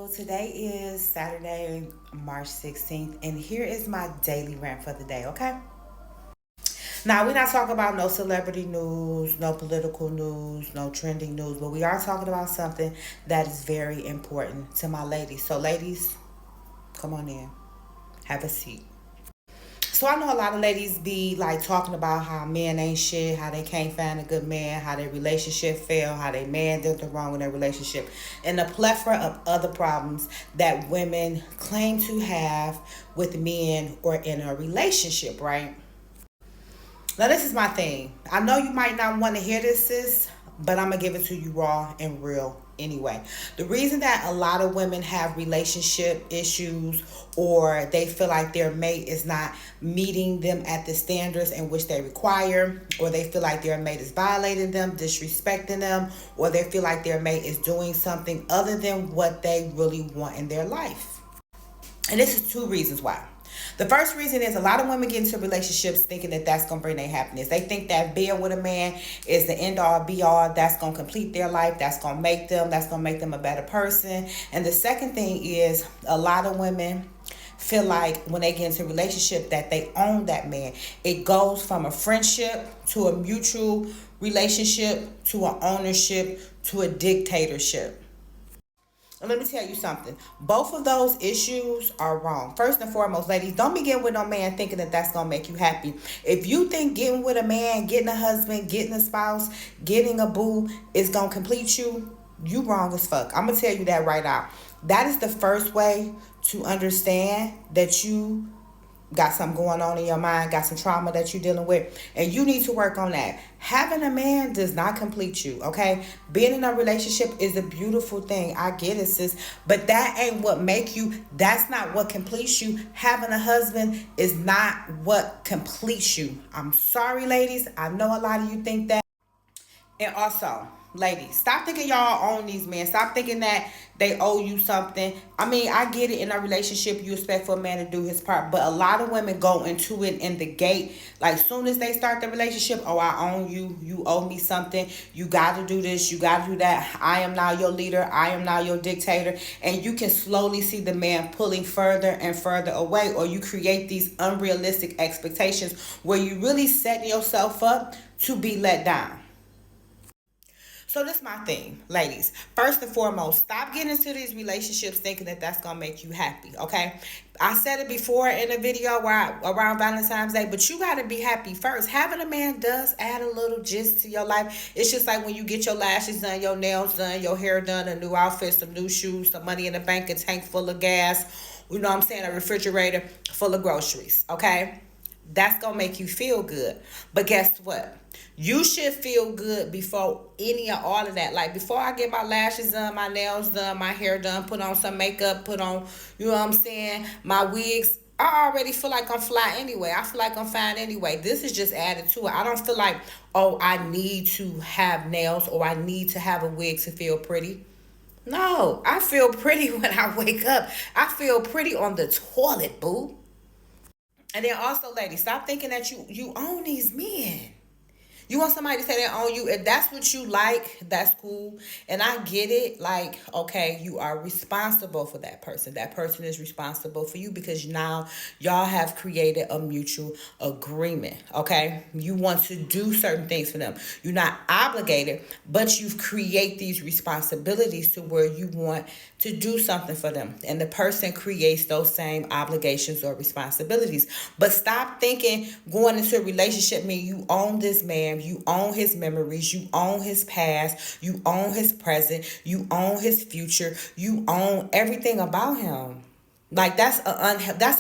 So today is Saturday, March 16th, and here is my daily rant for the day, okay? Now, we're not talking about no celebrity news, no political news, no trending news, but we are talking about something that is very important to my ladies. So, ladies, come on in, have a seat. So I know a lot of ladies be like talking about how men ain't shit, how they can't find a good man, how their relationship failed, how they man did the wrong in their relationship, and a plethora of other problems that women claim to have with men or in a relationship, right? Now this is my thing. I know you might not want to hear this, sis, but I'm gonna give it to you raw and real anyway. The reason that a lot of women have relationship issues or they feel like their mate is not meeting them at the standards in which they require, or they feel like their mate is violating them, disrespecting them, or they feel like their mate is doing something other than what they really want in their life. And this is two reasons why. The first reason is a lot of women get into relationships thinking that that's going to bring their happiness. They think that being with a man is the end all be all. That's going to complete their life. That's going to make them a better person. And the second thing is a lot of women feel like when they get into a relationship that they own that man. It goes from a friendship to a mutual relationship to an ownership to a dictatorship. And let me tell you something. Both of those issues are wrong. First and foremost, ladies, don't be getting with no man thinking that that's going to make you happy. If you think getting with a man, getting a husband, getting a spouse, getting a boo is going to complete you, you wrong as fuck. I'm going to tell you that right now. That is the first way to understand that you got something going on in your mind, got some trauma that you're dealing with, and you need to work on that. Having a man does not complete you, okay? Being in a relationship is a beautiful thing. I get it, sis, but that ain't what make you. That's not what completes you. Having a husband is not what completes you. I'm sorry, ladies. I know a lot of you think that. And also, ladies, stop thinking y'all own these men. Stop thinking that they owe you something. I mean, I get it, in a relationship you expect for a man to do his part, but a lot of women go into it in the gate. Like, soon as they start the relationship, oh, I own you. You owe me something. You got to do this. You got to do that. I am now your leader. I am now your dictator. And you can slowly see the man pulling further and further away, or you create these unrealistic expectations where you really setting yourself up to be let down. So this is my thing, ladies. First and foremost, stop getting into these relationships thinking that that's gonna make you happy. Okay, I said it before in a video around Valentine's Day, but you gotta be happy first. Having a man does add a little gist to your life. It's just like when you get your lashes done, your nails done, your hair done, a new outfit, some new shoes, some money in the bank, a tank full of gas. You know what I'm saying? A refrigerator full of groceries. Okay, that's gonna make you feel good. But guess what? You should feel good before any of all of that. Like, before I get my lashes done, my nails done, my hair done, put on some makeup, put on, you know what I'm saying, my wigs, I already feel like I'm fly anyway. I feel like I'm fine anyway. This is just added to it. I don't feel like, oh, I need to have nails or I need to have a wig to feel pretty. No, I feel pretty when I wake up. I feel pretty on the toilet, boo. And then also, ladies, stop thinking that you own these men. You want somebody to say they own you. If that's what you like, that's cool. And I get it. Like, okay, you are responsible for that person. That person is responsible for you because now y'all have created a mutual agreement. Okay? You want to do certain things for them. You're not obligated, but you've created these responsibilities to where you want to do something for them. And the person creates those same obligations or responsibilities. But stop thinking going into a relationship means you own this man. You own his memories. You own his past. You own his present. You own his future. You own everything about him. Like, that's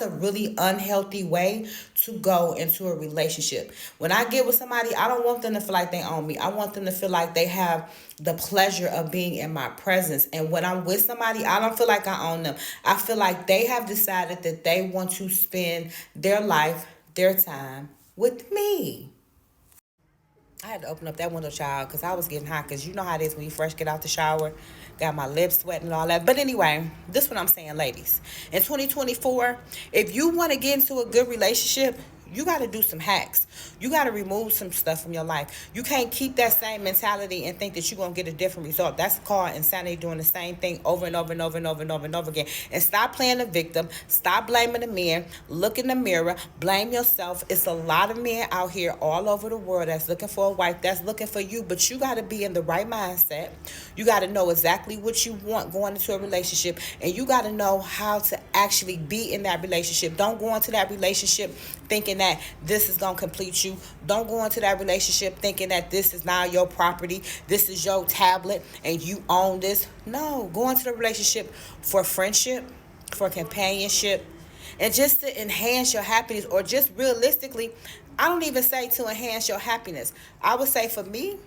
a really unhealthy way to go into a relationship. When I get with somebody, I don't want them to feel like they own me. I want them to feel like they have the pleasure of being in my presence. And when I'm with somebody, I don't feel like I own them. I feel like they have decided that they want to spend their life, their time with me. I had to open up that window, child, because I was getting hot. Because you know how it is when you first get out the shower. Got my lips sweating and all that. But anyway, this is what I'm saying, ladies. In 2024, if you want to get into a good relationship, you got to do some hacks. You got to remove some stuff from your life. You can't keep that same mentality and think that you're going to get a different result. That's called insanity, doing the same thing over and over and over and over and over and over again. And stop playing the victim. Stop blaming the men. Look in the mirror. Blame yourself. It's a lot of men out here all over the world that's looking for a wife, that's looking for you, but you got to be in the right mindset. You got to know exactly what you want going into a relationship, and you got to know how to actually be in that relationship. Don't go into that relationship thinking that this is going to complete you. Don't go into that relationship thinking that this is now your property, this is your tablet, and you own this. No, go into the relationship for friendship, for companionship, and just to enhance your happiness, or just realistically, I don't even say to enhance your happiness. I would say for me,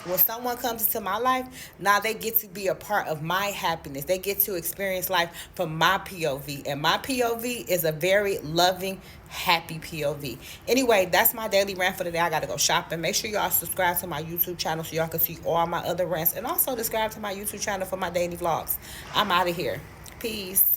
when someone comes into my life, now they get to be a part of my happiness. They get to experience life from my POV. And my POV is a very loving, happy POV. Anyway, that's my daily rant for today. I got to go shopping. Make sure y'all subscribe to my YouTube channel so y'all can see all my other rants. And also subscribe to my YouTube channel for my daily vlogs. I'm out of here. Peace.